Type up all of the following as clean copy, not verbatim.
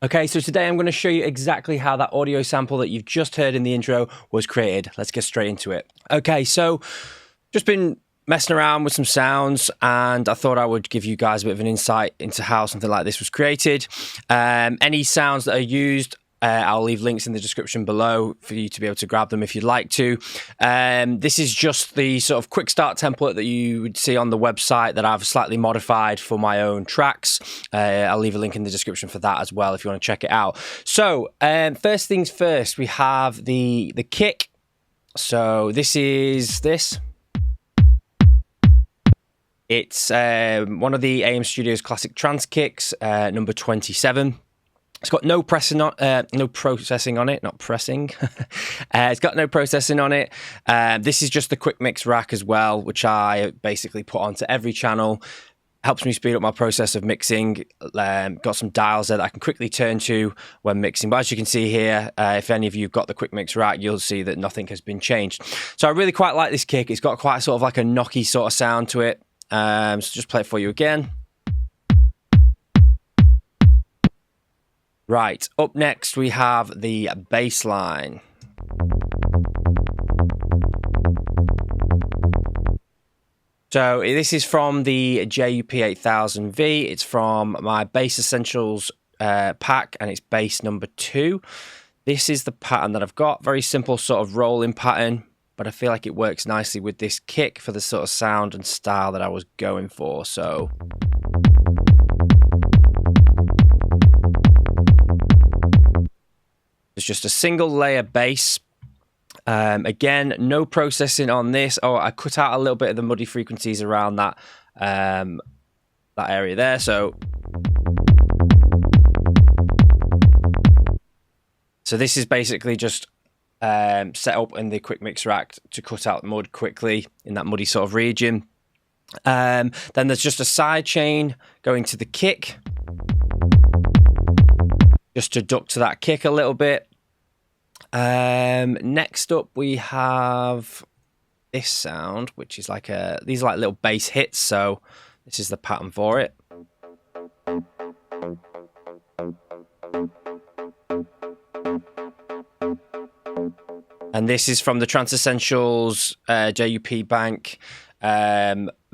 Okay, so today I'm going to show you exactly how that audio sample that you've just heard in the intro was created. Let's get straight into it. Okay, so just been messing around with some sounds and I thought I would give you guys a bit of an insight into how something like this was created. Any sounds that are used, I'll leave links in the description below for you to be able to grab them if you'd like to. This is just the sort of quick start template that you would see on the website that I've slightly modified for my own tracks. I'll leave a link in the description for that as well if you want to check it out. So first things first, we have the kick. So this is this. It's one of the AM Studios classic trance kicks, number 27. It's got no processing on it, not pressing. It's got no processing on it. This is just the quick mix rack as well, which I basically put onto every channel. Helps me speed up my process of mixing. Got some dials there that I can quickly turn to when mixing. But as you can see here, if any of you have got the quick mix rack, you'll see that nothing has been changed. So I really quite like this kick. It's got quite sort of like a knocky sort of sound to it. So just play it for you again. Right, up next we have the bass line. So this is from the JUP8000V. It's from my Bass Essentials pack and it's bass number 2. This is the pattern that I've got. Very simple sort of rolling pattern, but I feel like it works nicely with this kick for the sort of sound and style that I was going for. So it's just a single layer bass. Again, no processing on this. Oh, I cut out a little bit of the muddy frequencies around that that area there. So this is basically just set up in the quick mix rack to cut out mud quickly in that muddy sort of region. Then there's just a side chain going to the kick, just to duck to that kick a little bit. Next up we have this sound, which is like these are like little bass hits, so this is the pattern for it. And this is from the Trance Essentials JUP Bank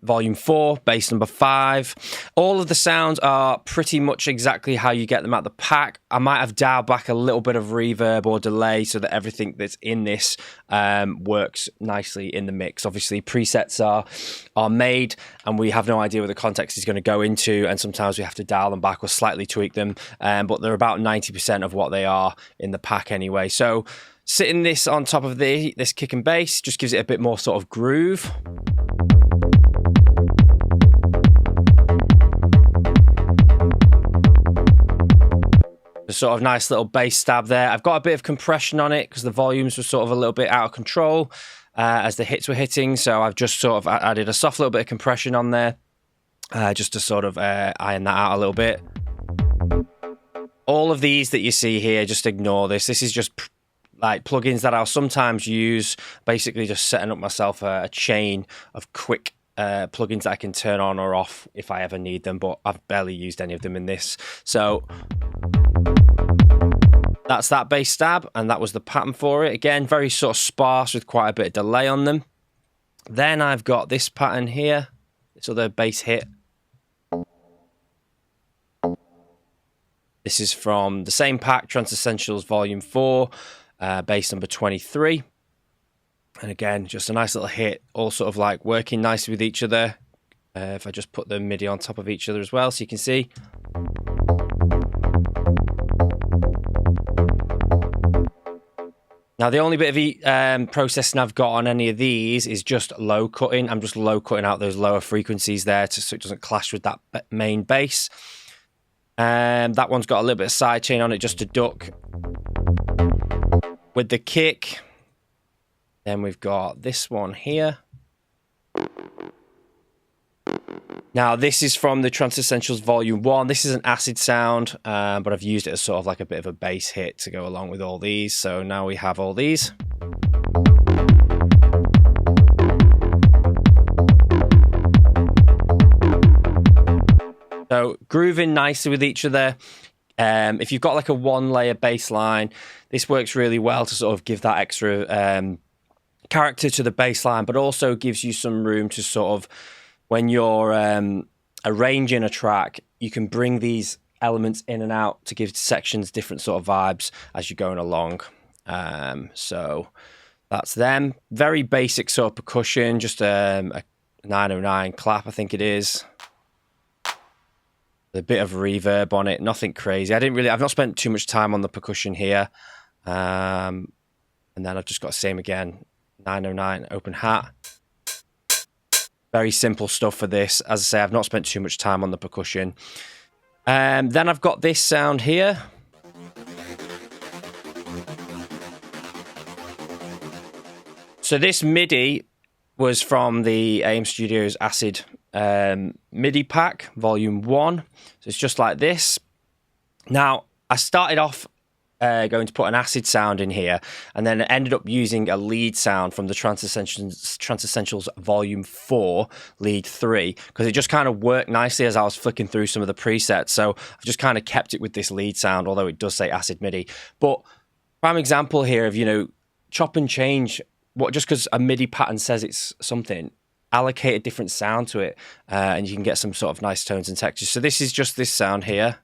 Volume 4, bass number 5. All of the sounds are pretty much exactly how you get them out the pack. I might have dialed back a little bit of reverb or delay so that everything that's in this works nicely in the mix. Obviously, presets are made and we have no idea where the context is going to go into, and sometimes we have to dial them back or slightly tweak them, but they're about 90% of what they are in the pack anyway. So sitting this on top of this kick and bass just gives it a bit more sort of groove. A sort of nice little bass stab there. I've got a bit of compression on it because the volumes were sort of a little bit out of control as the hits were hitting. So I've just sort of added a soft little bit of compression on there just to sort of iron that out a little bit. All of these that you see here, just ignore this. This is just like plugins that I'll sometimes use, basically just setting up myself a chain of quick plugins that I can turn on or off if I ever need them, but I've barely used any of them in this. So that's that bass stab, and that was the pattern for it. Again, very sort of sparse with quite a bit of delay on them. Then I've got this pattern here, this other bass hit. This is from the same pack, Trance Essentials Volume 4, bass number 23. And again, just a nice little hit, all sort of like working nicely with each other. If I just put the MIDI on top of each other as well, so you can see. Now, the only bit of processing I've got on any of these is just low cutting. I'm just low cutting out those lower frequencies there so it doesn't clash with that main bass. That one's got a little bit of side chain on it just to duck with the kick. Then we've got this one here. Now, this is from the Trance Essentials Volume 1. This is an acid sound, but I've used it as sort of like a bit of a bass hit to go along with all these. So now we have all these. So grooving nicely with each other. If you've got like a 1-layer bass line, this works really well to sort of give that extra character to the bass line, but also gives you some room to sort of, when you're arranging a track, you can bring these elements in and out to give sections different sort of vibes as you're going along. So that's them. Very basic sort of percussion, just a 909 clap, I think it is. A bit of reverb on it, nothing crazy. I've not spent too much time on the percussion here. And then I've just got the same again, 909 open hat. Very simple stuff for this. As I say, I've not spent too much time on the percussion. Then I've got this sound here. So this MIDI was from the AM Studios Acid MIDI pack, volume 1. So it's just like this. Now, I started off going to put an acid sound in here, and then ended up using a lead sound from the Trance Essentials volume 4, lead 3, because it just kind of worked nicely as I was flicking through some of the presets. So I've just kind of kept it with this lead sound, although it does say acid MIDI. But prime example here of, you know, chop and change, just because a MIDI pattern says it's something, allocate a different sound to it, and you can get some sort of nice tones and textures. So this is just this sound here.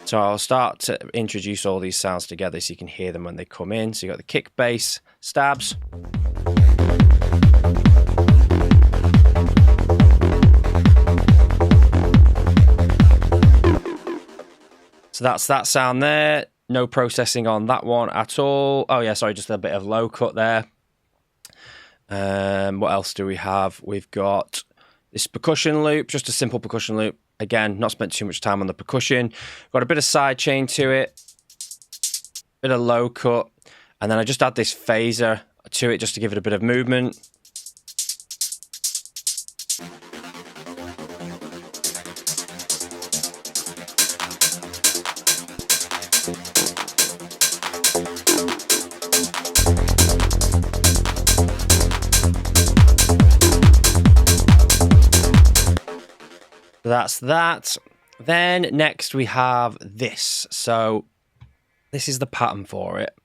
So I'll start to introduce all these sounds together so you can hear them when they come in. So you got the kick, bass, stabs. So that's that sound there. No processing on that one at all. Oh yeah, sorry, just a bit of low cut there. What else do we have? We've got this percussion loop, just a simple percussion loop. Again, not spent too much time on the percussion. Got a bit of side chain to it, bit of low cut, and then I just add this phaser to it just to give it a bit of movement. That's that. Then next we have this. So this is the pattern for it.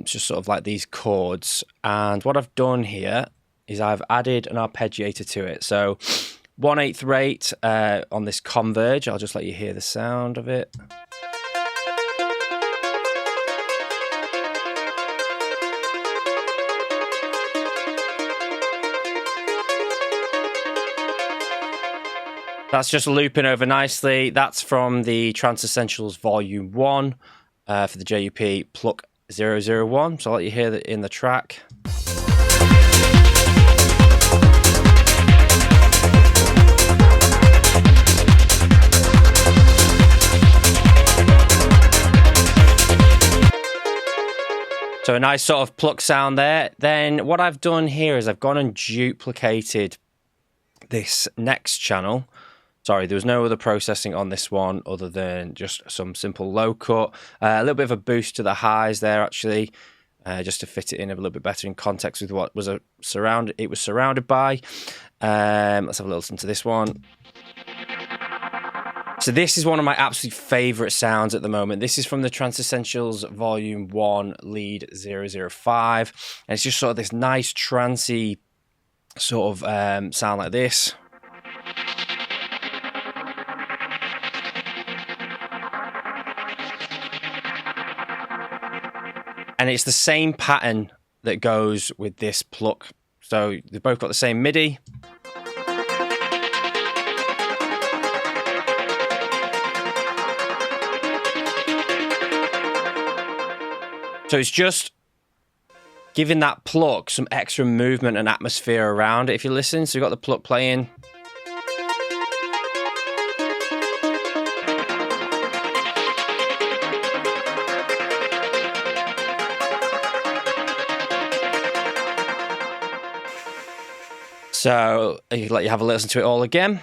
Just sort of like these chords. And what I've done here is I've added an arpeggiator to it. So 1/8 rate on this converge. I'll just let you hear the sound of it. That's just looping over nicely. That's from the Trance Essentials Volume 1 for the JUP Pluck 001. So I'll let you hear that in the track. So a nice sort of pluck sound there. Then what I've done here is I've gone and duplicated this next channel. Sorry, there was no other processing on this one other than just some simple low cut. A little bit of a boost to the highs there, actually, just to fit it in a little bit better in context with what was it was surrounded by. Let's have a listen to this one. So this is one of my absolute favourite sounds at the moment. This is from the Trance Essentials Volume 1, Lead 005. And it's just sort of this nice trancey sort of sound like this. And it's the same pattern that goes with this pluck. So they've both got the same MIDI. So it's just giving that pluck some extra movement and atmosphere around it. If you listen, so you've got the pluck playing. So I'll let you have a listen to it all again.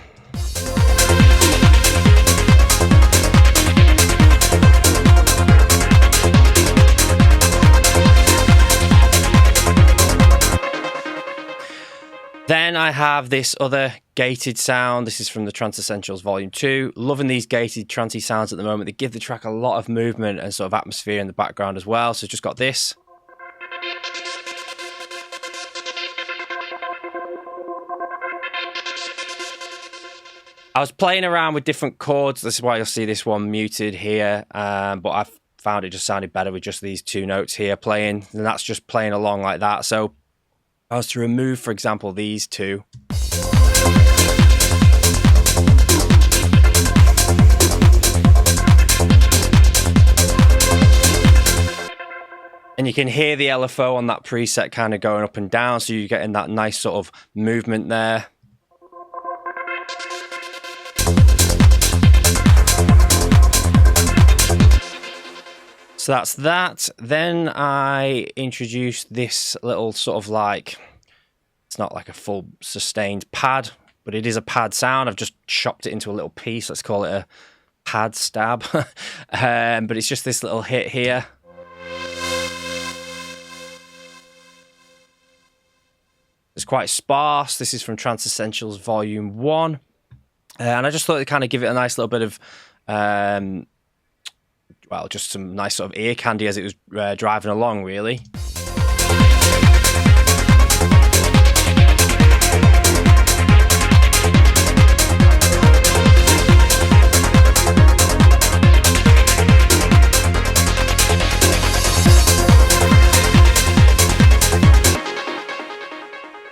Then I have this other gated sound. This is from the Trance Essentials Volume 2. Loving these gated trancey sounds at the moment. They give the track a lot of movement and sort of atmosphere in the background as well. So just got this. I was playing around with different chords. This is why you'll see this one muted here. But I found it just sounded better with just these 2 notes here playing. And that's just playing along like that. So if I was to remove, for example, these 2. And you can hear the LFO on that preset kind of going up and down. So you're getting that nice sort of movement there. So that's that. Then I introduced this little sort of like, it's not like a full sustained pad, but it is a pad sound. I've just chopped it into a little piece. Let's call it a pad stab. But it's just this little hit here. It's quite sparse. This is from Trance Essentials Volume 1. And I just thought it'd kind of give it a nice little bit of... well, just some nice sort of ear candy as it was driving along, really.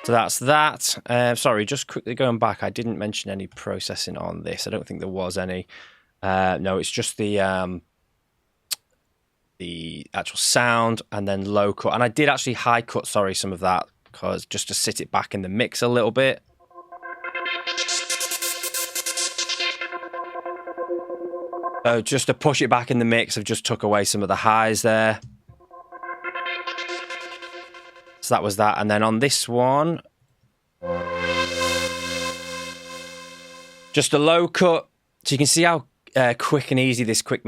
So that's that. Sorry, just quickly going back, I didn't mention any processing on this. I don't think there was any. No, it's just the actual sound and then low cut. And I did actually high cut, sorry, some of that, because just to sit it back in the mix a little bit. So just to push it back in the mix, I've just took away some of the highs there. So that was that. And then on this one, just a low cut. So you can see how quick and easy this quick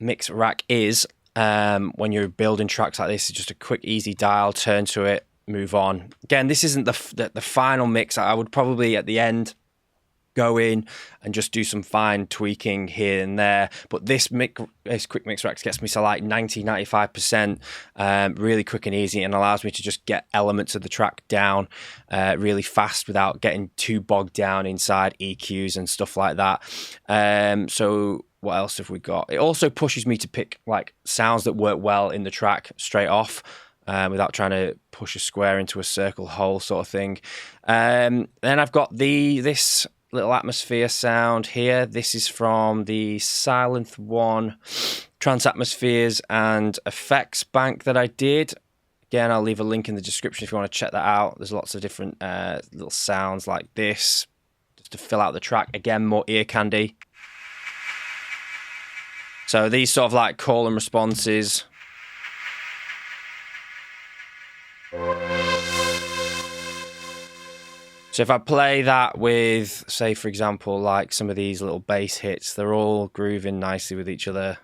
mix rack is. When you're building tracks like this, it's just a quick, easy dial, turn to it, move on. Again, this isn't the final mix. I would probably at the end go in and just do some fine tweaking here and there. But this quick mix rack gets me to like 90-95%, really quick and easy, and allows me to just get elements of the track down really fast without getting too bogged down inside EQs and stuff like that. So what else have we got? It also pushes me to pick like sounds that work well in the track straight off, without trying to push a square into a circle hole sort of thing. Then I've got this little atmosphere sound here. This is from the Silent One Trance Atmospheres and Effects bank that I did. Again, I'll leave a link in the description if you want to check that out. There's lots of different little sounds like this just to fill out the track. Again, more ear candy. So these sort of like call and responses. So if I play that with, say, for example, like some of these little bass hits, they're all grooving nicely with each other.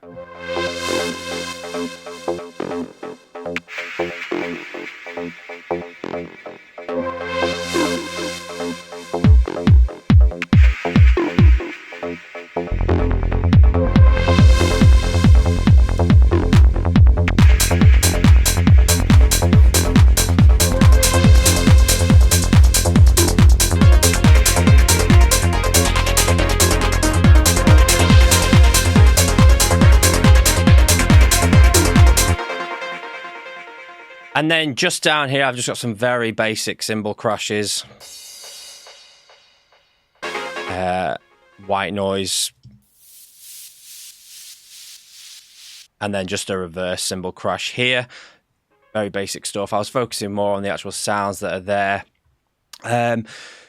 And then just down here, I've just got some very basic cymbal crashes. White noise. And then just a reverse cymbal crash here. Very basic stuff. I was focusing more on the actual sounds that are there.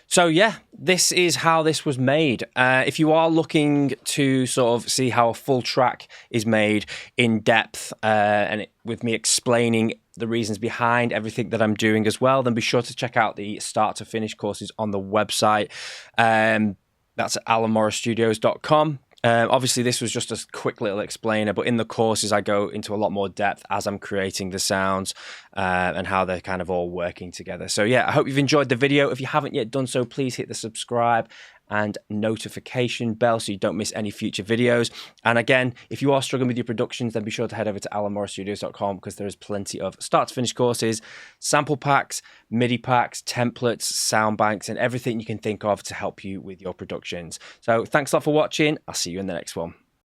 So yeah, this is how this was made. If you are looking to sort of see how a full track is made in depth, with me explaining the reasons behind everything that I'm doing as well, then be sure to check out the start to finish courses on the website. That's at allanmorrowstudios.com. Obviously, this was just a quick little explainer, but in the courses, I go into a lot more depth as I'm creating the sounds and how they're kind of all working together. So yeah, I hope you've enjoyed the video. If you haven't yet done so, please hit the subscribe and notification bell so you don't miss any future videos. And again, if you are struggling with your productions, then be sure to head over to allanmorrowstudios.com because there is plenty of start to finish courses, sample packs, MIDI packs, templates, sound banks, and everything you can think of to help you with your productions. So thanks a lot for watching. I'll see you in the next one.